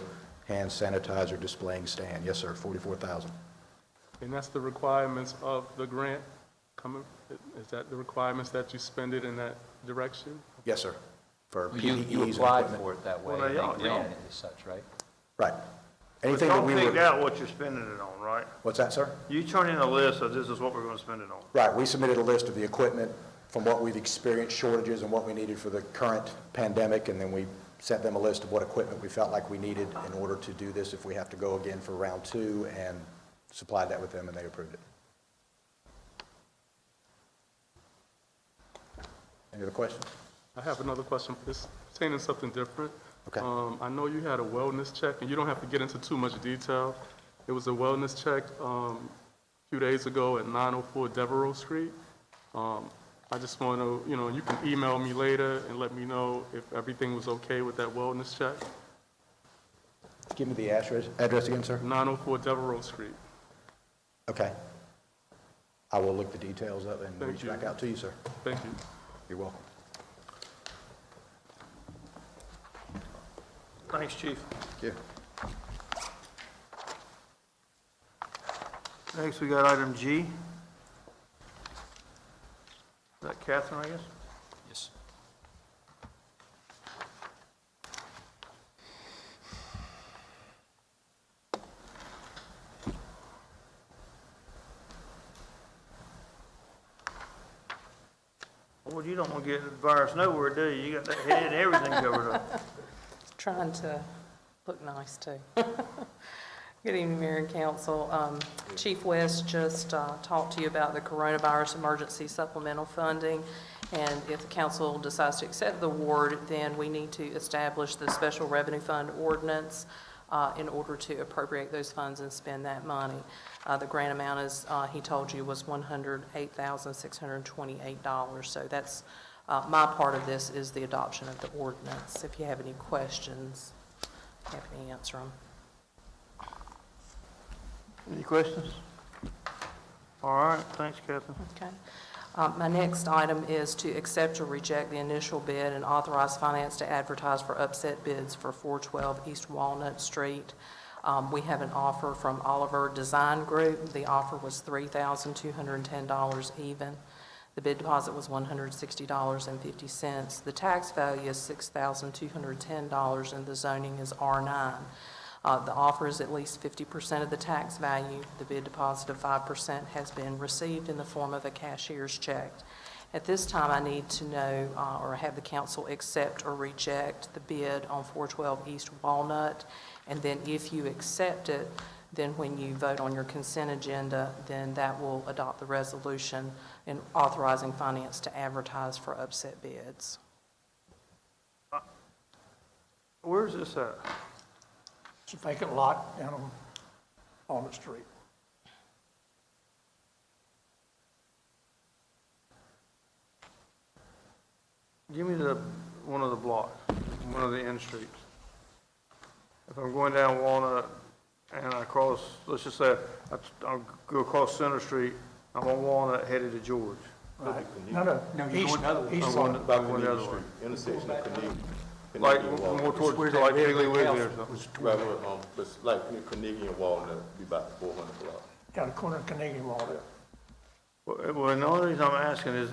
hand sanitizer displaying stand. Yes, sir, 44,000. And that's the requirements of the grant coming, is that the requirements that you spend it in that direction? Yes, sir, for You PPEs and applied equipment. for it that way, Well, and y'all- they granted it as such, right? Right. But Anything that don't we pick would, out what you're spending it on, right? what's that, sir? You turn in a list of this is what we're gonna spend it on. Right, we submitted a list of the equipment from what we've experienced shortages and what we needed for the current pandemic, and then we sent them a list of what equipment we felt like we needed in order to do this if we have to go again for round 2, and supplied that with them, and they approved it. Any other questions? I have another question. It's pertaining to something different. Okay. I know you had a wellness check, and you don't have to get into too much detail. It was a wellness check a few days ago at 904 Devereaux Street. I just want to, you can email me later and let me know if everything was okay with that wellness check. Give me the address again, sir. 904 Devereaux Street. Okay. I will look the details up and Thank reach you. back out to you, sir. Thank you. You're welcome. Thanks, Chief. Yeah. Next, we got item G. Is that Catherine, I guess? Yes. Well, you don't want to get the virus nowhere, do you? You got that head and everything covered up. Trying to look nice, too. Good evening, Mayor and Council. Chief West just talked to you about the coronavirus emergency supplemental funding, and if the council decides to accept the award, then we need to establish the special revenue fund ordinance in order to appropriate those funds and spend that money. The grant amount, as he told you, was $108,628. So that's my part of this is the adoption of the ordinance. If you have any questions, I'm happy to answer them. Any questions? All right, thanks, Catherine. Okay. My next item is to accept or reject the initial bid and authorize finance to advertise for upset bids for 412 East Walnut Street. We have an offer from Oliver Design Group. The offer was $3,210 even. The bid deposit was $160.50. The tax value is $6,210, and the zoning is R9. The offer is at least 50% of the tax value. The bid deposit of 5% has been received in the form of a cashier's check. At this time, I need to know or have the council accept or reject the bid on 412 East Walnut. And then if you accept it, then when you vote on your consent agenda, then that will adopt the resolution in authorizing finance to advertise for upset bids. Where's this at? It's a vacant lot down on the street. Give me one of the blocks, one of the end streets. If I'm going down Walnut and I cross, let's just say, I'll go across Center Street, I'm on Walnut headed to George. Right. No, you're going the other way. East I'm Walnut. going the other way. Intersection of Carnegie. Like, Carnegie and Walnut. more towards, Where that like red Piggly Wiggly or house something. was Right, torn down. well, but it's like near Carnegie and Walnut, be about 400 block. Down the corner of Carnegie and Walnut. Well, the only reason I'm asking is,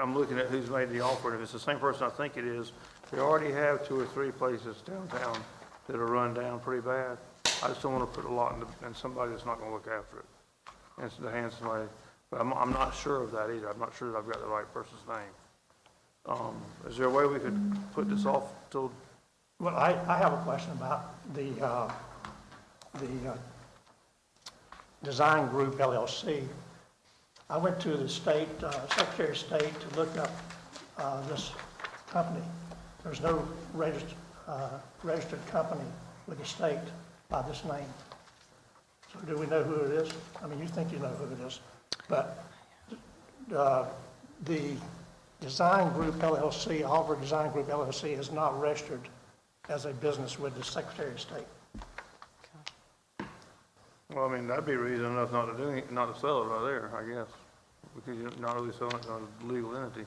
I'm looking at who's made the offer, and if it's the same person I think it is, they already have 2 or 3 places downtown that are run down pretty bad. I just don't want to put a lot in somebody that's not going to look after it, and to hand somebody, but I'm not sure of that either. I'm not sure that I've got the right person's name. Is there a way we could put this off till? Well, I have a question about the Design Group LLC. I went to the state, Secretary of State to look up this company. There's no registered company with the state by this name. So do we know who it is? I mean, you think you know who it is, but the Design Group LLC, Oliver Design Group LLC, is not registered as a business with the Secretary of State. Well, I mean, that'd be reason enough not to do it, not to sell it right there, I guess, because you're not really selling it to a legal entity.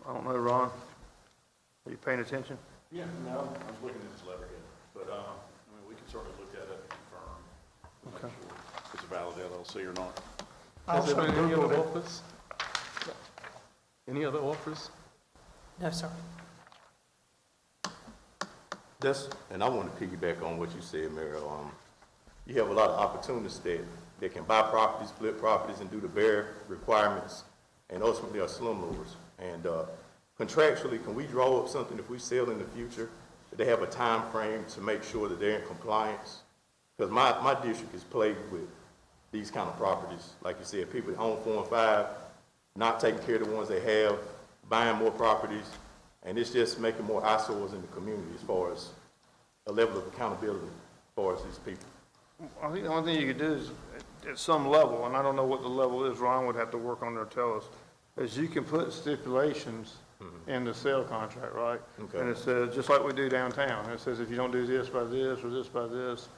I don't know, Ron. Are you paying attention? Yeah, no, I was looking at this letter here, but, I mean, we certainly look at it and confirm, make Okay. sure if it's a valid LLC or not. Has there Also been any Googled other it. offers? Any other offers? No, sir. And I want to piggyback on what you said, Mayor. You have a lot of opportunities that can buy properties, split properties, and do the bare requirements, and ultimately are slumlords. And contractually, can we draw up something if we sell in the future, that they have a time frame to make sure that they're in compliance? Because my district is plagued with these kind of properties. Like you said, people that own 4 and 5, not taking care of the ones they have, buying more properties, and it's just making more eyesores in the community as far as a level of accountability as far as these people. I think the only thing you could do is, at some level, and I don't know what the level is, Ron would have to work on there to tell us, is you can put stipulations in the sale contract, right? Okay. And it says, just like we do downtown, and it says if you don't do this by this or this by this,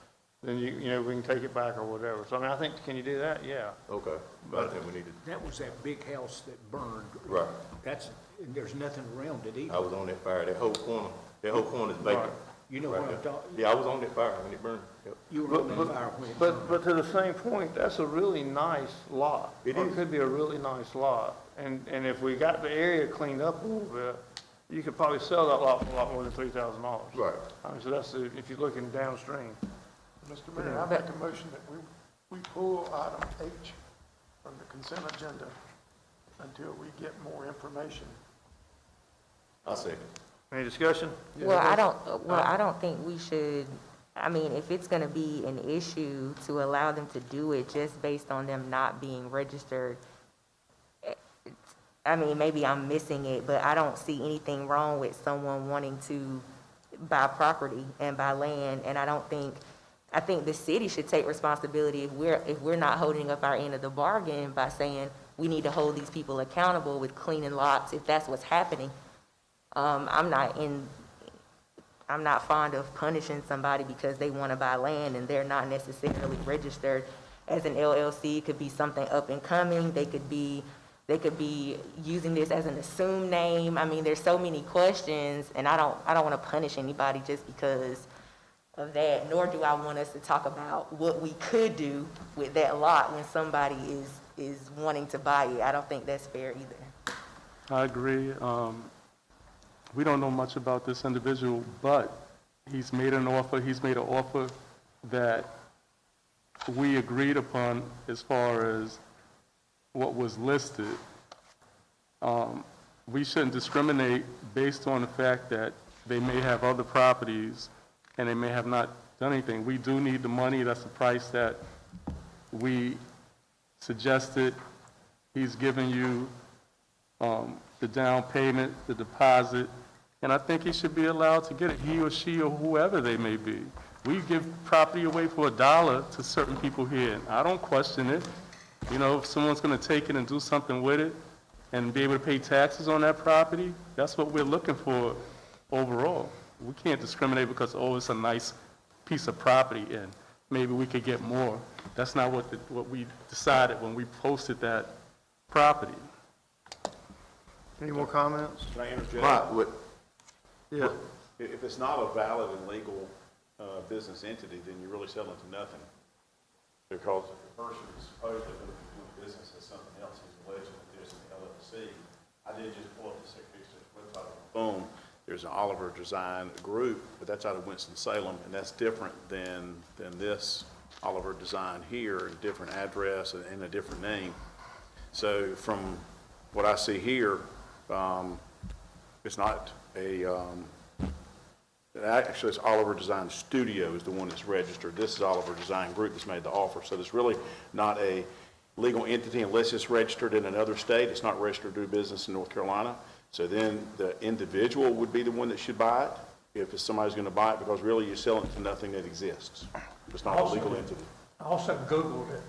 then you know, we can take it back or whatever. So I mean, I think, can you do that? Yeah. Okay, but I think we need to, That was that big house that burned. right. There's nothing around it either. I was on that fire, that whole corner is vacant. Right. You know Right what I'm there. talking, Yeah, I was on that fire when it burned. Yep. you were on that fire when it burned. But to the same point, that's a really nice lot. It Or is. could be a really nice lot. And if we got the area cleaned up a little bit, you could probably sell that lot for a lot more than $3,000. Right. I mean, so that's, if you're looking downstream. Mr. Mayor, I make a motion that we pull item H from the consent agenda until we get more information. I second. Any discussion? Well, I don't think we should, I mean, if it's gonna be an issue to allow them to do it just based on them not being registered, I mean, maybe I'm missing it, but I don't see anything wrong with someone wanting to buy property and buy land, and I think the city should take responsibility if we're not holding up our end of the bargain by saying we need to hold these people accountable with cleaning lots if that's what's happening. I'm not fond of punishing somebody because they want to buy land and they're not necessarily registered as an LLC. It could be something up and coming. They could be using this as an assumed name. I mean, there's so many questions, and I don't want to punish anybody just because of that, nor do I want us to talk about what we could do with that lot when somebody is wanting to buy it. I don't think that's fair either. I agree. We don't know much about this individual, but he's made an offer. He's made an offer that we agreed upon as far as what was listed. We shouldn't discriminate based on the fact that they may have other properties and they may have not done anything. We do need the money. That's the price that we suggested. He's given you the down payment, the deposit, and I think he should be allowed to get it, he or she or whoever they may be. We give property away for $1 to certain people here, and I don't question it. You know, if someone's gonna take it and do something with it and be able to pay taxes on that property, that's what we're looking for overall. We can't discriminate because, oh, it's a nice piece of property and maybe we could get more. That's not what we decided when we posted that property. Any more comments? Can I interject? Right, Yeah. If it's not a valid and legal business entity, then you're really selling to nothing. Because if the person is supposedly going to be doing business as something else, he's alleging that there's an LLC. I did just pull up the Secretary of State's website. Boom, there's an Oliver Design Group, but that's out of Winston-Salem, and that's different than this Oliver Design here, a different address and a different name. So from what I see here, it's not a, actually, it's Oliver Design Studio is the one that's registered. This is Oliver Design Group that's made the offer. So it's really not a legal entity unless it's registered in another state. It's not registered to do business in North Carolina. So then the individual would be the one that should buy it, if it's somebody's going to buy it, because really you're selling it to nothing that exists. It's not a legal entity. I also Googled it,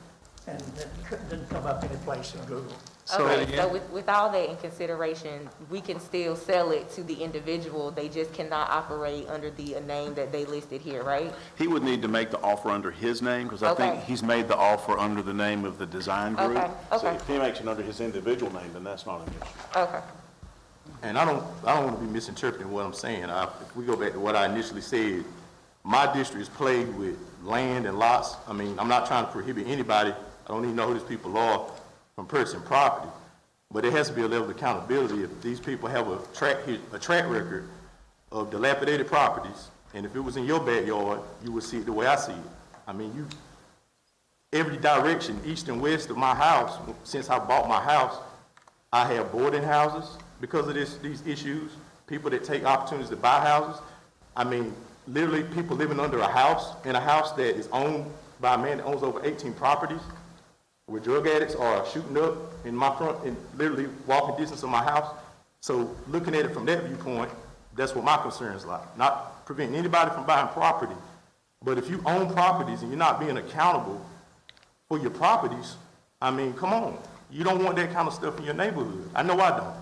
and it didn't come up any place in Google. Okay, so with all that in consideration, we can still sell it to the individual, they just cannot operate under the name that they listed here, right? He would need to make the offer under his name, because I think Okay. he's made the offer under the name of the design group. Okay, So okay. if he makes it under his individual name, then that's not an issue. Okay. and I don't want to be misinterpreting what I'm saying. If we go back to what I initially said, my district is plagued with land and lots. I mean, I'm not trying to prohibit anybody, I don't even know who these people are, from purchasing property. But there has to be a level of accountability. If these people have a track record of dilapidated properties, and if it was in your backyard, you would see it the way I see it. I mean, every direction, east and west of my house, since I bought my house, I have boarding houses because of these issues, people that take opportunities to buy houses. I mean, literally people living under a house, in a house that is owned by a man that owns over 18 properties, where drug addicts are shooting up in my front and literally walking distance of my house. So looking at it from that viewpoint, that's what my concern is like. Not preventing anybody from buying property, but if you own properties and you're not being accountable for your properties, I mean, come on. You don't want that kind of stuff in your neighborhood. I know I don't.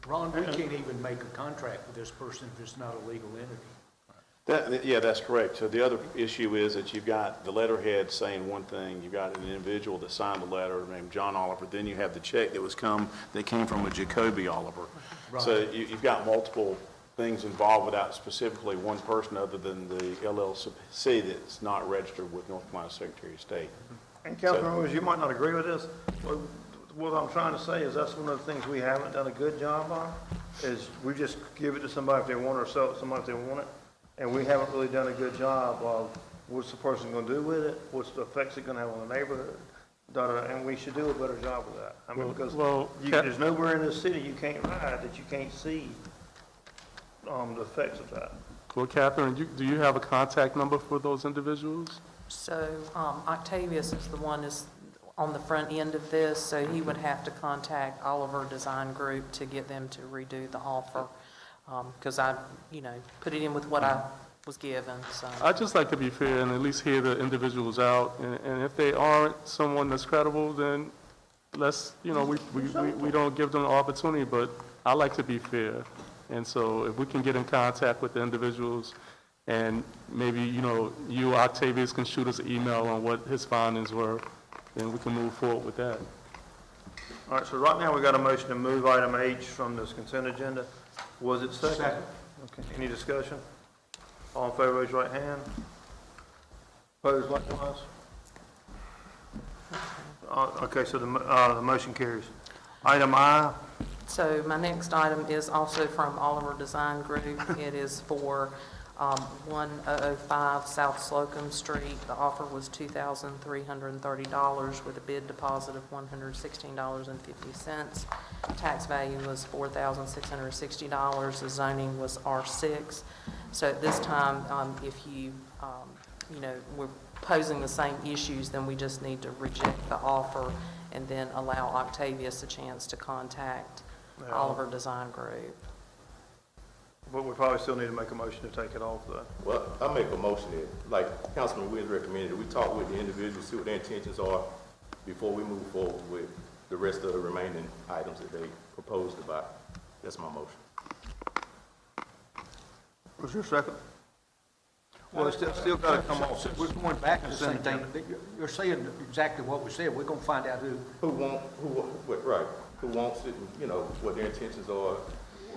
Ron, we can't even make a contract with this person if it's not a legal entity. Yeah, that's correct. So the other issue is that you've got the letterhead saying one thing, you've got an individual that signed the letter named John Oliver, then you have the check that came from a Jacoby Oliver. Right. So you've got multiple things involved without specifically one person other than the LLC that's not registered with North Carolina Secretary of State. And Councilman Owens, you might not agree with this, but what I'm trying to say is that's one of the things we haven't done a good job on, is we just give it to somebody if they want it or sell it to somebody if they want it. And we haven't really done a good job of what's the person gonna do with it, what's the effects it gonna have on the neighborhood, and we should do a better job of that. I mean, because there's nowhere in this city you can't ride that you can't see, the effects of that. Well, Catherine, do you have a contact number for those individuals? So Octavius is the one is on the front end of this, so he would have to contact Oliver Design Group to get them to redo the offer, because I, put it in with what I was given, so. I'd just like to be fair and at least hear the individuals out, and if they aren't someone that's credible, then let's, we don't give them the opportunity, but I like to be fair. And so if we can get in contact with the individuals, and maybe, you, Octavius, can shoot us an email on what his findings were, then we can move forward with that. All right, so right now we got a motion to move item H from this consent agenda. Was it second? Second. Okay, any discussion? All in favor, raise your right hand. Opposed, likewise? Okay, so the motion carries. Item I. So my next item is also from Oliver Design Group. It is for 1005 South Slocum Street. The offer was $2,330 with a bid deposit of $116.50. Tax value was $4,660. The zoning was R6. So at this time, if we're posing the same issues, then we just need to reject the offer and then allow Octavius a chance to contact Oliver Design Group. But we probably still need to make a motion to take it off, though. Well, I make a motion that, like Councilman Williams recommended, we talk with the individuals, see what their intentions are before we move forward with the rest of the remaining items that they proposed to buy. That's my motion. Was there a second? Well, it's still got to come off. We're going back to the same thing. You're saying exactly what we said. We're going to find out who who wants it, and, what their intentions are,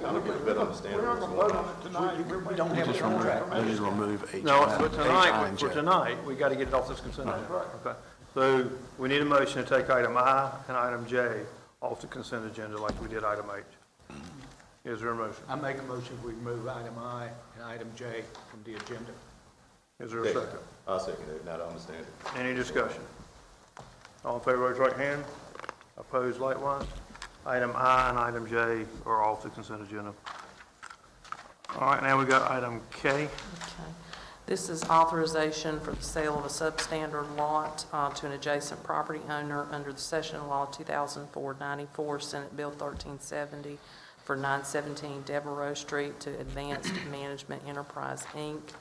kind of get a better understanding of what's going on. we don't have a contract. We just remove H. No, but for tonight, we got to get it off this consent agenda. Okay. So we need a motion to take item I and item J off the consent agenda like we did item H. Is there a motion? I make a motion, we remove item I and item J from the agenda. Is there a second? I'll second it, now that I understand it. Any discussion? All in favor, raise your right hand. Opposed, likewise. Item I and item J are off the consent agenda. All right, now we got item K. Okay. This is authorization for the sale of a substandard lot to an adjacent property owner under the Session Law 2004-94, Senate Bill 1370, for 917 Devereaux Street to Advanced Management Enterprise, Inc.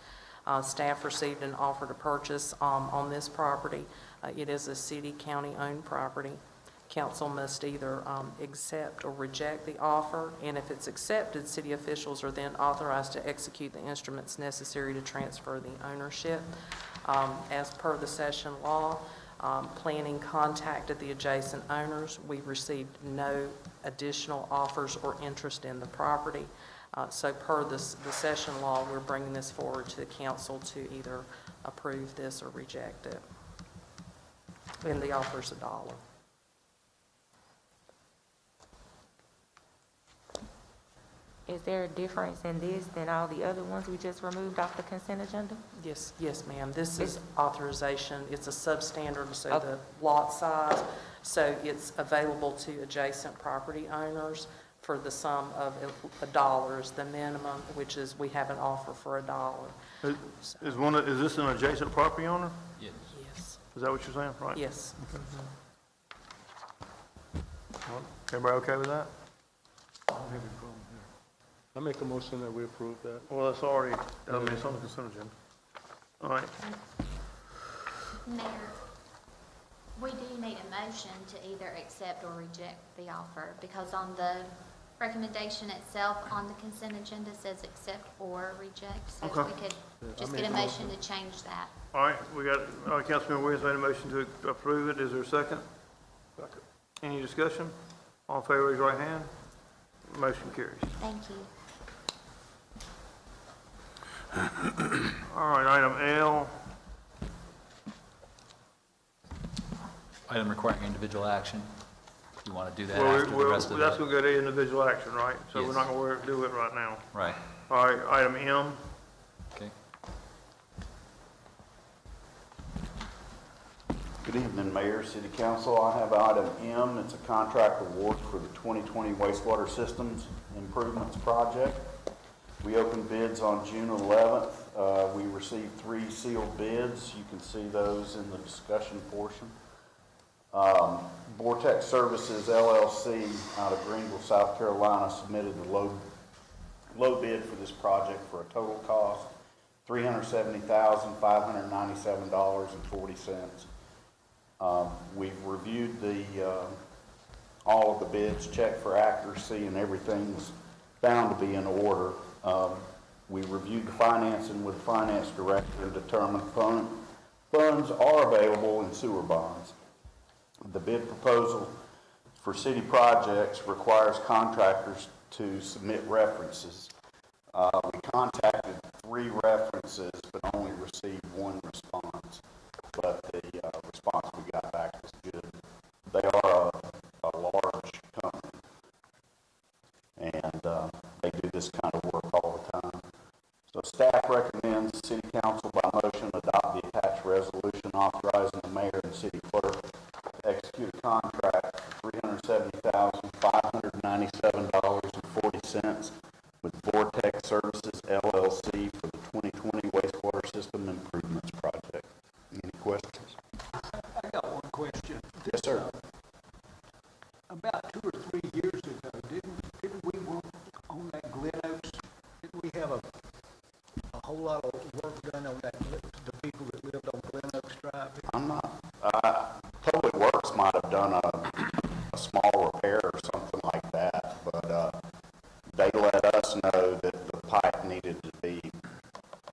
Staff received an offer to purchase on this property. It is a city-county-owned property. Council must either accept or reject the offer, and if it's accepted, city officials are then authorized to execute the instruments necessary to transfer the ownership. As per the Session Law, planning contacted the adjacent owners. We received no additional offers or interest in the property. So per the session law, we're bringing this forward to the council to either approve this or reject it. And the offer's $1. Is there a difference in this than all the other ones we just removed off the consent agenda? Yes, ma'am. This is authorization. It's a substandard, so Okay. the lot size, so it's available to adjacent property owners for the sum of $1 is the minimum, which is, we have an offer for $1. Is this an adjacent property owner? Yes. Is that what you're saying? Right. Yes. Everybody okay with that? I make a motion that we approve that. Well, it's already, it's on the consent agenda. All right. Mayor, we do need a motion to either accept or reject the offer, because on the recommendation itself on the consent agenda says accept or reject, so if Okay. we could just get a motion to change that. All right, we got, Councilman Williams made a motion to approve it. Is there a second? Second. Any discussion? All in favor, raise your right hand. Motion carries. Thank you. All right, item L. Item requiring individual action. You want to do that Well, after the rest of that's the... going to go to individual action, right? So we're Yes. not going to do it right now. Right, All right, item M. okay. Good evening, Mayor, City Council. I have item M. It's a contract award for the 2020 Wastewater Systems Improvements Project. We opened bids on June 11th. We received 3 sealed bids. You can see those in the discussion portion. Vortex Services LLC out of Greenville, South Carolina submitted the low bid for this project for a total cost $370,597.40. We've reviewed all of the bids, checked for accuracy, and everything's found to be in order. We reviewed the financing with the finance director and determined funds are available in sewer bonds. The bid proposal for city projects requires contractors to submit references. We contacted 3 references, but only received 1 response. But the response we got back was good. They are a large company, and they do this kind of work all the time. So staff recommends the City Council by motion adopt the attached resolution authorizing the mayor and city clerk to execute a contract for $370,597.40 with Vortex Services LLC for the 2020 Wastewater System Improvements Project. Any questions? I got one question. Yes, sir. About 2 or 3 years ago, didn't we work on that Glen Oaks? Didn't we have a whole lot of work done on that, the people that lived on Glen Oaks Drive? I'm not, Public Works might have done a small repair or something like that, but they let us know that the pipe needed to be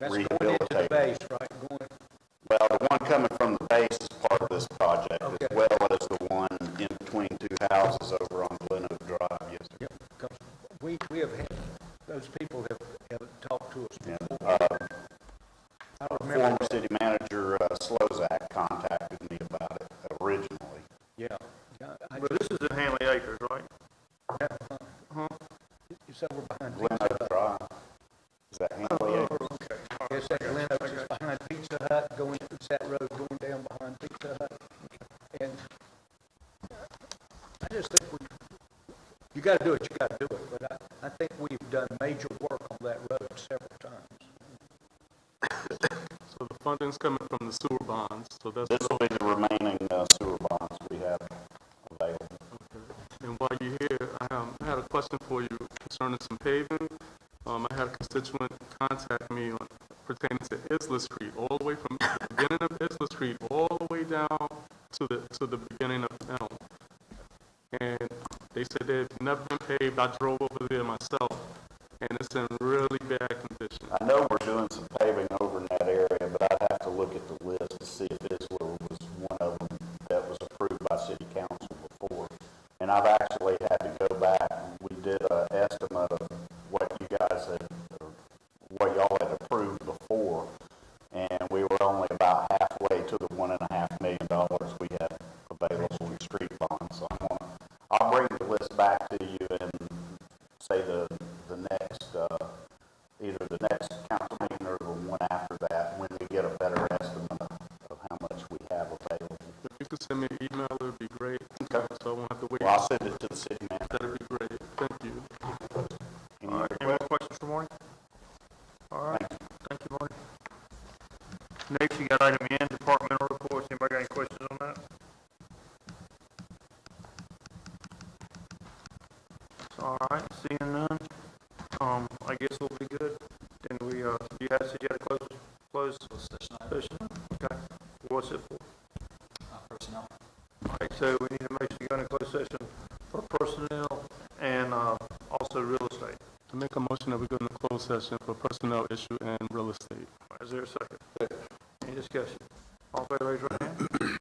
rehabilitated. That's going into the base, right? Well, the one coming from the base is part of this project, Okay. as well as the one in between 2 houses over on Glen Oak Drive, yes, sir. Yeah, because we have had, those people have talked to us And, before. I remember. Former city manager Slozak contacted me about it originally. Yeah. But this is in Hanley Acres, right? It's over behind Glen Pizza Oak Hut. Drive. Is that Hanley Acres? Yes, that Glen Oaks is behind Pizza Hut, it's that road going down behind Pizza Hut. And I just think you gotta do it, but I think we've done major work on that road several times. So the funding's coming from the sewer bonds, so that's... This will be the remaining sewer bonds we have available. And while you're here, I had a question for you concerning some paving. I had a constituent contact me on pertaining to Isla Street, all the way from the beginning of Isla Street, all the way down to the beginning of Elm. And they said they've never been paved. I drove over there myself, and it's in really bad condition. I know we're doing some paving over in that area, but I'd have to look at the list to see if Isler was one of them that was approved by city council before. And I've actually had to go back. We did an estimate of what you guys say the next, either the next council meeting or the one after that, when we get a better estimate of how much we have available. If you could send me an email, it would be great, Okay. so I won't have to wait. Well, I'll send it to the city manager. That'd be great, thank you. Any All right, other any more questions for Marty? All right, thank you, Marty. Next, you got item N, departmental reports. Anybody got any questions on that? All right, seeing none, I guess we'll be good. Then we, you said you had a close session? Okay. What's it for? Personnel. All right, so we need to make sure you go into closed session for personnel and, also real estate. To make a motion that we go into closed session for personnel issue and real estate. Is there a second? Any discussion? All in favor, raise your hand.